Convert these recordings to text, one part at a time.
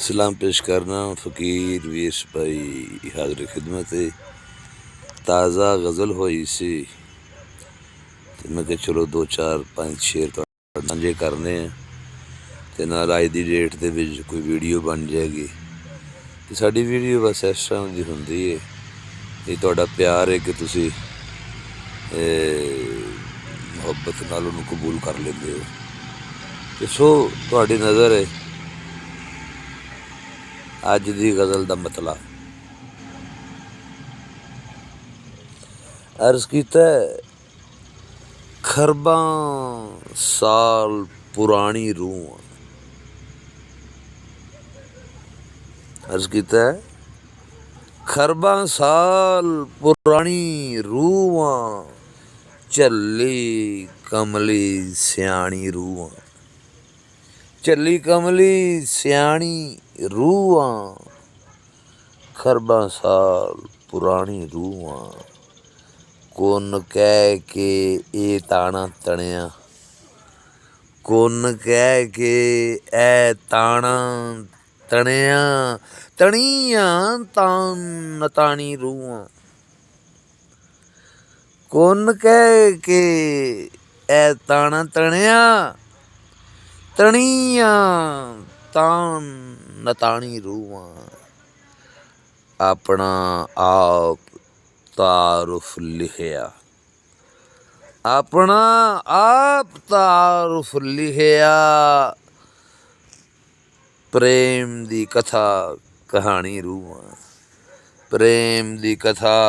सलाम पेश करना फ़कीर वीर सिपाही हाज़िर खिदमत है। ताज़ा गज़ल होई सी ते मैं कहा चलो 2 4 5 शेर साझे करने ते नाल अज दी डेट दे विच कोई वीडियो बन जाएगी। ते साडी वीडियो बस इस तरह दी हुंदी है। ये तुहाडा प्यार है कि तुसी मुहब्बत नाल उहनूं कबूल कर लेंदे हो। ते सो तुहाडी नज़र है अज दी गज़ल दा मतला अर्ज़ कीता खरबां साल पुरानी रूह अर्ज़ कीता खरबां साल पुरानी रूह झल्ली कमली स्याणी रूह झल्ली कमली स्याणी रूह खरबां साल पुरानी रूह कुन कह के ए ताना तणिया कुन कह के ए ताना तणिया तणिया तान नतानी रूह कुन कह के ए ताना तणिया तणिया तान नतानी रूह अपना आप तारुफ लिखिया अपना आप तारुफ लिखिया प्रेम दी कथा कहानी रूह प्रेम दी कथा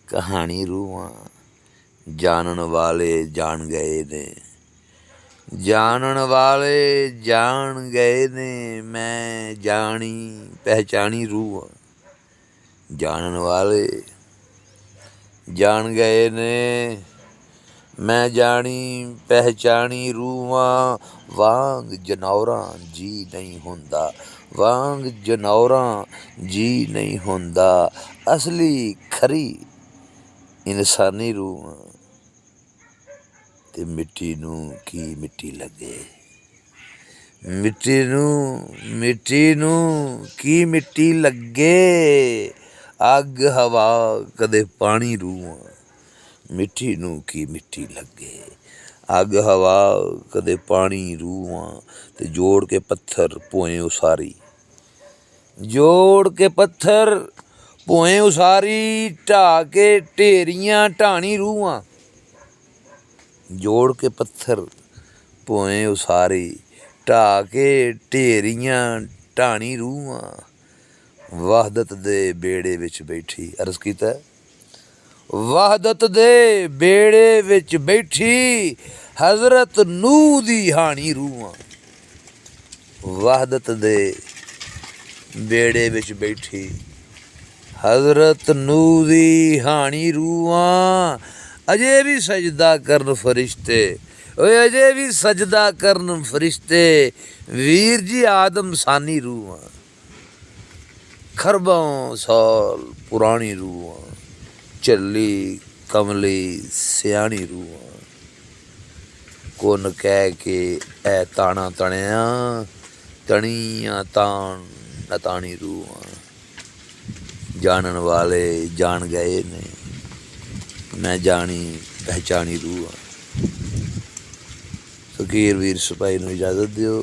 कहानी रूह जानन वाले जान गए ने जानन वाले जान गए ने मैं जानी पहचानी रूह जानन वाले जान गए ने मैं जानी पहचानी रूहां वांग जनौरां जी नहीं हुंदा वांग जनौरां जी नहीं हुंदा असली खरी इंसानी रूह ते मिट्टी नूं की मिट्टी लगे मिट्टी नूं की मिट्टी लगे अग हवा कदे पानी रूह मिट्टी नूं की मिट्टी लगे अग हवा कदे पानी रूह ते जोड़ के पत्थर पोएं उसारी जोड़ के पत्थर पोएं उसारी ढा के ढेरियां ढानी रूह जोड़ के पत्थर पोएं उसारी ढा के ढेरियां ढानी रूह वहदत दे बेड़े विच बैठी अर्ज़ कीता वहदत दे बेड़े विच बैठी हज़रत नूह दी हानी रूह वहदत दे बेड़े विच बैठी हज़रत नूह दी हानी रूह अजे भी सजदा करन फरिश्ते ओए अजे भी सजदा करन फरिश्ते वीर जी आदम सानी रूह खरबां साल पुरानी रूह झल्ली कमली स्याणी रूह कुन कह के ए ताना तणिया तणिया तान नतानी रूह जानन वाले जान गए ने मैं जानी पहचानी रूह फ़कीर वीर सिपाही नूं इजाज़त दिओ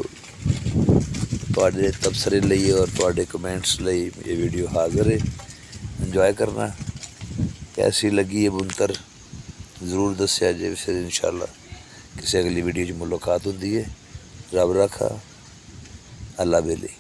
तुहाडे तबसरे लई और तुहाडे कमेंट्स लई ये वीडियो हाज़िर है इंजॉय करना कैसी लगी है बुनतर ज़रूर दस्या जे फिर इंशाअल्लाह किसी अगली वीडियो च मुलाकात होंदी है रब रखा अल्लाह बेली।